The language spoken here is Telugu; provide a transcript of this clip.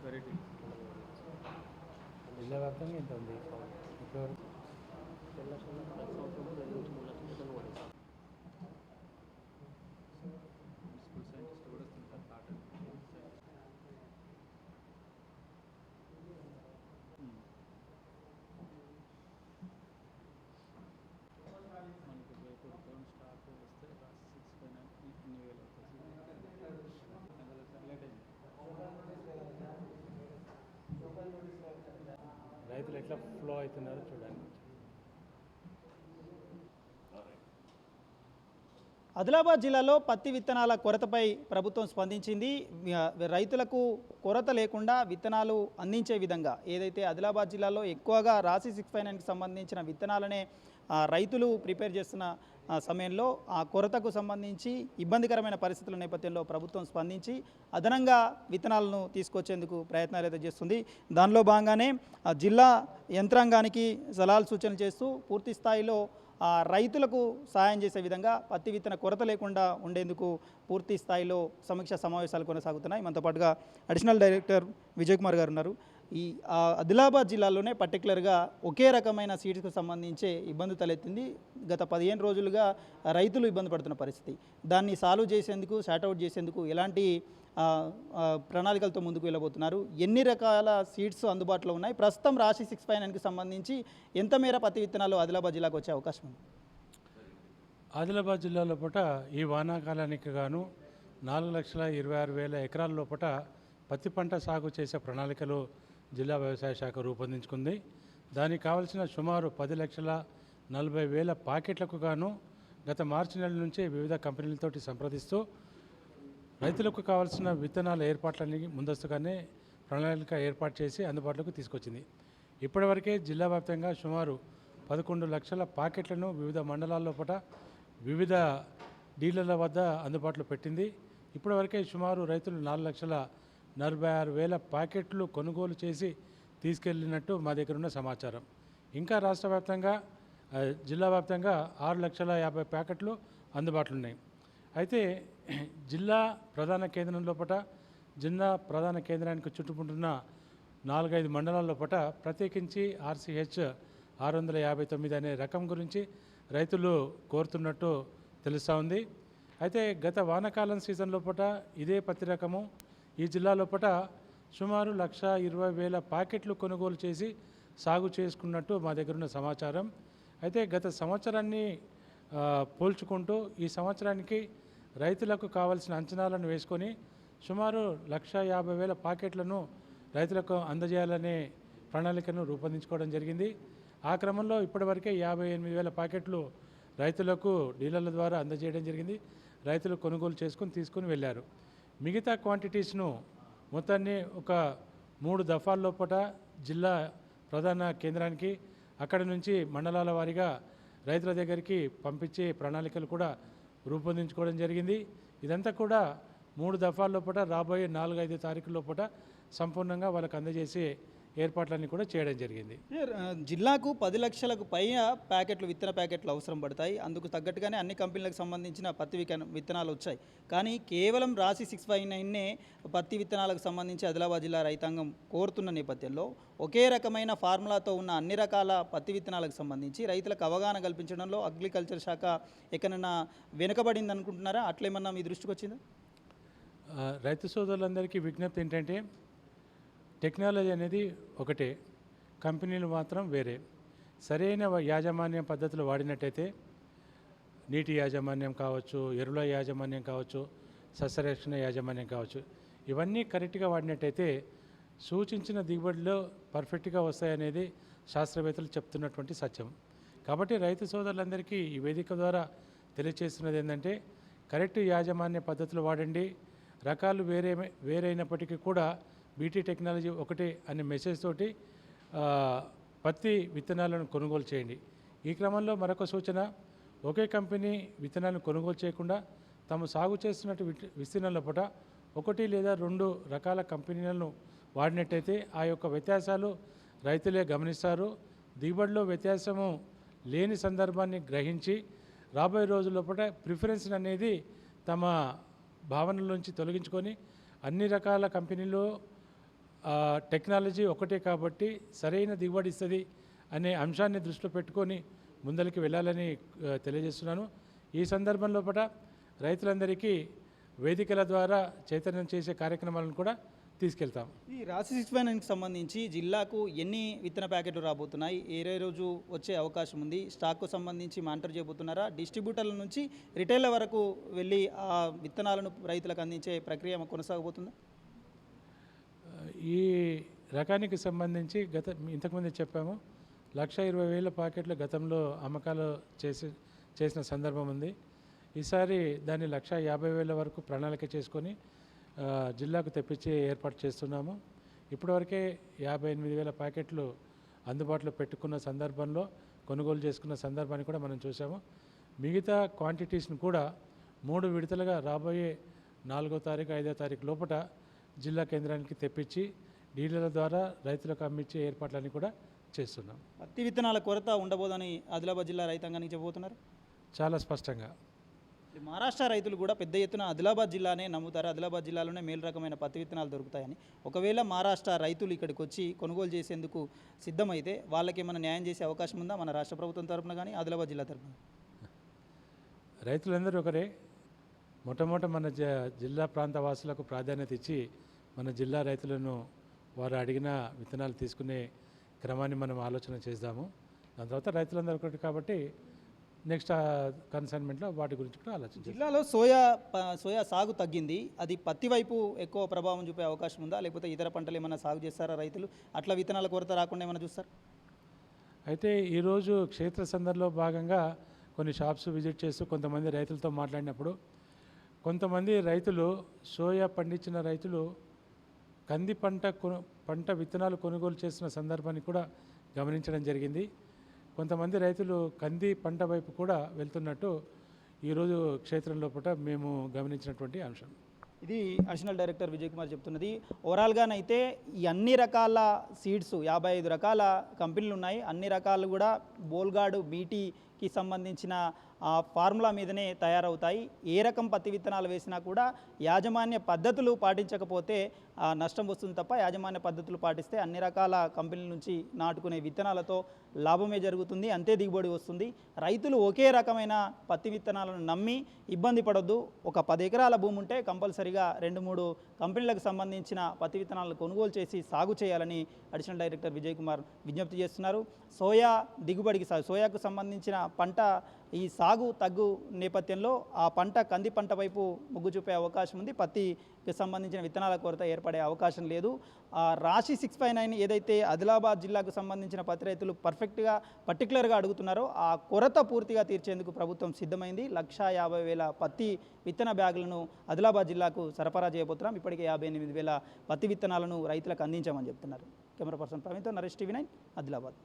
వెరైటీ జిల్లా వ్యాప్తంగా ఎంత ఉంది ఇప్పుడు? 2 లక్షల ప్రతి సంవత్సరం 2 నుంచి 3 లక్షల టన్నులు పడతాయి సార్. స్కూల్ సైంటిస్ట్ కూడా వస్తుంది సార్ కాటన్ మనకి రేపు టౌన్ స్టాక్ వస్తే లాస్ట్ 6 ఇన్ని వేలు అవుతుంది లేట్ అయింది. రైతులు ఎట్లా ఫ్లో అవుతున్నారో చూడండి. ఆదిలాబాద్ జిల్లాలో పత్తి విత్తనాల కొరతపై ప్రభుత్వం స్పందించింది. రైతులకు కొరత లేకుండా విత్తనాలు అందించే విధంగా ఏదైతే ఆదిలాబాద్ జిల్లాలో ఎక్కువగా రాశి 659కి సంబంధించిన విత్తనాలనే రైతులు ప్రిపేర్ చేస్తున్న సమయంలో ఆ కొరతకు సంబంధించి ఇబ్బందికరమైన పరిస్థితుల నేపథ్యంలో ప్రభుత్వం స్పందించి అదనంగా విత్తనాలను తీసుకొచ్చేందుకు ప్రయత్నాలు అయితే చేస్తుంది. దానిలో భాగంగానే జిల్లా యంత్రాంగానికి సలహాలు సూచనలు చేస్తూ పూర్తి స్థాయిలో రైతులకు సహాయం చేసే విధంగా పత్తి విత్తన కొరత లేకుండా ఉండేందుకు పూర్తి స్థాయిలో సమీక్ష సమావేశాలు కొనసాగుతున్నాయి. మనతో పాటుగా అడిషనల్ డైరెక్టర్ విజయ్ కుమార్ గారు ఉన్నారు. ఈ ఆదిలాబాద్ జిల్లాలోనే పర్టికులర్గా ఒకే రకమైన సీడ్స్కు సంబంధించే ఇబ్బంది తలెత్తింది. గత 15 రోజులుగా రైతులు ఇబ్బంది పడుతున్న పరిస్థితి. దాన్ని సాల్వ్ చేసేందుకు, షార్ట్అవుట్ చేసేందుకు ఎలాంటి ప్రణాళికలతో ముందుకు వెళ్ళబోతున్నారు, ఎన్ని రకాల సీడ్స్ అందుబాటులో ఉన్నాయి, ప్రస్తుతం రాశి 659కి సంబంధించి ఎంత మేర పత్తి విత్తనాలు ఆదిలాబాద్ జిల్లాకు వచ్చే అవకాశం ఉంది? ఆదిలాబాద్ జిల్లా లోపల ఈ వానాకాలానికి గాను 4,26,000 ఎకరాల లోపల పత్తి పంట సాగు చేసే ప్రణాళికలు జిల్లా వ్యవసాయ శాఖ రూపొందించుకుంది. దానికి కావలసిన సుమారు 10,40,000 ప్యాకెట్లకు గాను గత మార్చి నెల నుంచి వివిధ కంపెనీలతోటి సంప్రదిస్తూ రైతులకు కావాల్సిన విత్తనాల ఏర్పాట్లన్నీ ముందస్తుగానే ప్రణాళిక ఏర్పాటు చేసి అందుబాటులోకి తీసుకొచ్చింది. ఇప్పటివరకే జిల్లా వ్యాప్తంగా సుమారు 11 లక్షల ప్యాకెట్లను వివిధ మండలాల లోపల వివిధ డీలర్ల వద్ద అందుబాటులో పెట్టింది. ఇప్పటివరకే సుమారు రైతులు 4,46,000 ప్యాకెట్లు కొనుగోలు చేసి తీసుకెళ్ళినట్టు మా దగ్గర ఉన్న సమాచారం. ఇంకా రాష్ట్ర వ్యాప్తంగా జిల్లా వ్యాప్తంగా 6,50,000 ప్యాకెట్లు అందుబాటులో ఉన్నాయి. అయితే జిల్లా ప్రధాన కేంద్రం లోపల జిల్లా ప్రధాన కేంద్రానికి చుట్టుముట్టున్న 4-5 మండలాల లోపల ప్రత్యేకించి RCH 659 అనే రకం గురించి రైతులు కోరుతున్నట్టు తెలుస్తూ ఉంది. అయితే గత వానాకాలం సీజన్ లోపల ఇదే పత్తి రకము ఈ జిల్లా లోపల సుమారు 1,20,000 ప్యాకెట్లు కొనుగోలు చేసి సాగు చేసుకున్నట్టు మా దగ్గర ఉన్న సమాచారం. అయితే గత సంవత్సరాన్ని పోల్చుకుంటూ ఈ సంవత్సరానికి రైతులకు కావాల్సిన అంచనాలను వేసుకొని సుమారు 1,50,000 ప్యాకెట్లను రైతులకు అందజేయాలనే ప్రణాళికను రూపొందించుకోవడం జరిగింది. ఆ క్రమంలో ఇప్పటివరకే 58,000 ప్యాకెట్లు రైతులకు డీలర్ల ద్వారా అందజేయడం జరిగింది. రైతులు కొనుగోలు చేసుకుని తీసుకుని వెళ్ళారు. మిగతా క్వాంటిటీస్ను మొత్తాన్ని ఒక 3 దఫాల లోపల జిల్లా ప్రధాన కేంద్రానికి అక్కడి నుంచి మండలాల వారీగా రైతుల దగ్గరికి పంపించే ప్రణాళికలు కూడా రూపొందించుకోవడం జరిగింది. ఇదంతా కూడా 3 దఫాల లోపల రాబోయే 4-5 తారీఖుల లోపల సంపూర్ణంగా వాళ్ళకు అందజేసే ఏర్పాట్లన్నీ కూడా చేయడం జరిగింది. జిల్లాకు 10 లక్షలకు పైన విత్తన ప్యాకెట్లు అవసరం పడతాయి. అందుకు తగ్గట్టుగానే అన్ని కంపెనీలకు సంబంధించిన పత్తి విత్తనాలు వచ్చాయి. కానీ కేవలం రాశి 659నే పత్తి విత్తనాలకు సంబంధించి ఆదిలాబాద్ జిల్లా రైతాంగం కోరుతున్న నేపథ్యంలో ఒకే రకమైన ఫార్ములాతో ఉన్న అన్ని రకాల పత్తి విత్తనాలకు సంబంధించి రైతులకు అవగాహన కల్పించడంలో అగ్రికల్చర్ శాఖ ఎక్కడైనా వెనుకబడింది అనుకుంటున్నారా? అట్లేమన్నా మీ దృష్టికి వచ్చిందా? రైతు సోదరులందరికీ విజ్ఞప్తి ఏంటంటే టెక్నాలజీ అనేది ఒకటే, కంపెనీలు మాత్రం వేరే. సరైన యాజమాన్యం పద్ధతులు వాడినట్టయితే నీటి యాజమాన్యం కావచ్చు, ఎరువుల యాజమాన్యం కావచ్చు, సస్యరక్షణ యాజమాన్యం కావచ్చు, ఇవన్నీ కరెక్ట్గా వాడినట్టయితే సూచించిన దిగుబడిలో పర్ఫెక్ట్గా వస్తాయనేది శాస్త్రవేత్తలు చెప్తున్నటువంటి సత్యం. కాబట్టి రైతు సోదరులందరికీ ఈ వేదిక ద్వారా తెలియజేస్తున్నది ఏంటంటే కరెక్ట్ యాజమాన్య పద్ధతులు వాడండి. రకాలు వేరైనప్పటికీ కూడా బీటీ టెక్నాలజీ ఒకటే అనే మెసేజ్ తోటి పత్తి విత్తనాలను కొనుగోలు చేయండి. ఈ క్రమంలో మరొక సూచన, ఒకే కంపెనీ విత్తనాలను కొనుగోలు చేయకుండా తాము సాగు చేస్తున్నట్టు విస్తీర్ణంలో పూట 1 లేదా 2 రకాల కంపెనీలను వాడినట్టయితే ఆ యొక్క వ్యత్యాసాలు రైతులే గమనిస్తారు. దిగుబడిలో వ్యత్యాసము లేని సందర్భాన్ని గ్రహించి రాబోయే రోజుల్లో పూట ప్రిఫరెన్స్ అనేది తమ భావనలోంచి తొలగించుకొని అన్ని రకాల కంపెనీలు టెక్నాలజీ ఒకటే కాబట్టి సరైన దిగుబడి ఇస్తుంది అనే అంశాన్ని దృష్టిలో పెట్టుకొని ముందరికి వెళ్ళాలని తెలియజేస్తున్నాను. ఈ సందర్భంలో రైతులందరికీ వేదికల ద్వారా చైతన్యం చేసే కార్యక్రమాలను కూడా తీసుకెళ్తాం. ఈ రాశి 65కి సంబంధించి జిల్లాకు ఎన్ని విత్తన ప్యాకెట్లు రాబోతున్నాయి, ఏ రోజు వచ్చే అవకాశం ఉంది, స్టాక్కు సంబంధించి మానిటర్ చేయబోతున్నారా, డిస్ట్రిబ్యూటర్ల నుంచి రిటైలర్ వరకు వెళ్ళి ఆ విత్తనాలను రైతులకు అందించే ప్రక్రియ కొనసాగబోతుందా? ఈ రకానికి సంబంధించి ఇంతకుముందు చెప్పాము 1,20,000 ప్యాకెట్లు గతంలో అమ్మకాలు చేసిన సందర్భం ఉంది. ఈసారి దాన్ని 1,50,000 వరకు ప్రణాళిక చేసుకొని జిల్లాకు తెప్పించి ఏర్పాటు చేస్తున్నాము. ఇప్పటివరకే 58,000 ప్యాకెట్లు అందుబాటులో పెట్టుకున్న సందర్భంలో కొనుగోలు చేసుకున్న సందర్భాన్ని కూడా మనం చూసాము. మిగతా క్వాంటిటీస్ని కూడా 3 విడతలుగా రాబోయే 4వ తారీఖు 5వ తారీఖు లోపల జిల్లా కేంద్రానికి తెప్పించి డీలర్ల ద్వారా రైతులకు అమ్మించే ఏర్పాట్లన్నీ కూడా చేస్తున్నాం. పత్తి విత్తనాల కొరత ఉండబోదని ఆదిలాబాద్ జిల్లా రైతాంగానికి చెప్పబోతున్నారు. చాలా స్పష్టంగా మహారాష్ట్ర రైతులు కూడా పెద్ద ఎత్తున ఆదిలాబాద్ జిల్లానే నమ్ముతారు. ఆదిలాబాద్ జిల్లాలోనే మేలు రకమైన పత్తి విత్తనాలు దొరుకుతాయని. ఒకవేళ మహారాష్ట్ర రైతులు ఇక్కడికి వచ్చి కొనుగోలు చేసేందుకు సిద్ధమైతే వాళ్ళకి ఏమైనా న్యాయం చేసే అవకాశం ఉందా మన రాష్ట్ర ప్రభుత్వం తరపున కానీ ఆదిలాబాద్ జిల్లా తరపున? రైతులందరూ ఒకరే. మొట్టమొదట మన జిల్లా ప్రాంత వాసులకు ప్రాధాన్యత ఇచ్చి మన జిల్లా రైతులను వారు అడిగిన విత్తనాలు తీసుకునే క్రమాన్ని మనం ఆలోచన చేద్దాము. దాని తర్వాత రైతులందరూ ఒకటి కాబట్టి నెక్స్ట్ కన్సైన్మెంట్లో వాటి గురించి కూడా ఆలోచించాలి. జిల్లాలో సోయా సాగు తగ్గింది. అది పత్తి వైపు ఎక్కువ ప్రభావం చూపే అవకాశం ఉందా, లేకపోతే ఇతర పంటలు ఏమైనా సాగు చేస్తారా రైతులు? అట్లా విత్తనాల కొరత రాకుండా ఏమైనా చూస్తారు? అయితే ఈరోజు క్షేత్ర సందర్లో భాగంగా కొన్ని షాప్స్ విజిట్ చేస్తూ కొంతమంది రైతులతో మాట్లాడినప్పుడు కొంతమంది రైతులు సోయా పండించిన రైతులు కంది పంట విత్తనాలు కొనుగోలు చేస్తున్న సందర్భాన్ని కూడా గమనించడం జరిగింది. కొంతమంది రైతులు కంది పంట వైపు కూడా వెళ్తున్నట్టు ఈరోజు క్షేత్రం లోపల మేము గమనించినటువంటి అంశం. ఇది అడిషనల్ డైరెక్టర్ విజయ్ కుమార్ చెప్తున్నది. ఓవరాల్గానైతే ఈ అన్ని రకాల సీడ్స్ 55 రకాల కంపెనీలు ఉన్నాయి. అన్ని రకాలు కూడా బోల్గాడు బీటీకి సంబంధించిన ఫార్ములా మీదనే తయారవుతాయి. ఏ రకం పత్తి విత్తనాలు వేసినా కూడా యాజమాన్య పద్ధతులు పాటించకపోతే నష్టం వస్తుంది తప్ప యాజమాన్య పద్ధతులు పాటిస్తే అన్ని రకాల కంపెనీల నుంచి నాటుకునే విత్తనాలతో లాభమే జరుగుతుంది, అంతే దిగుబడి వస్తుంది. రైతులు ఒకే రకమైన పత్తి విత్తనాలను నమ్మి ఇబ్బంది పడొద్దు. ఒక 10 ఎకరాల భూమి ఉంటే కంపల్సరీగా 2-3 కంపెనీలకు సంబంధించిన పత్తి విత్తనాలను కొనుగోలు చేసి సాగు చేయాలని అడిషనల్ డైరెక్టర్ విజయ్ కుమార్ విజ్ఞప్తి చేస్తున్నారు. సోయాకు సంబంధించిన పంట ఈ సాగు తగ్గు నేపథ్యంలో ఆ పంట కంది పంట వైపు మొగ్గు చూపే అవకాశం ఉంది. పత్తికి సంబంధించిన విత్తనాల కొరత ఏర్పడే అవకాశం లేదు. రాశి 659 ఏదైతే ఆదిలాబాద్ జిల్లాకు సంబంధించిన పత్తి రైతులు పర్టికులర్గా అడుగుతున్నారో ఆ కొరత పూర్తిగా తీర్చేందుకు ప్రభుత్వం సిద్ధమైంది. 1,50,000 పత్తి విత్తన బ్యాగులను ఆదిలాబాద్ జిల్లాకు సరఫరా చేయబోతున్నాం. ఇప్పటికే 58,000 పత్తి విత్తనాలను రైతులకు అందించామని చెప్తున్నారు. కెమెరా పర్సన్ ప్రవీణ్తో నరేష్, TV9 ఆదిలాబాద్.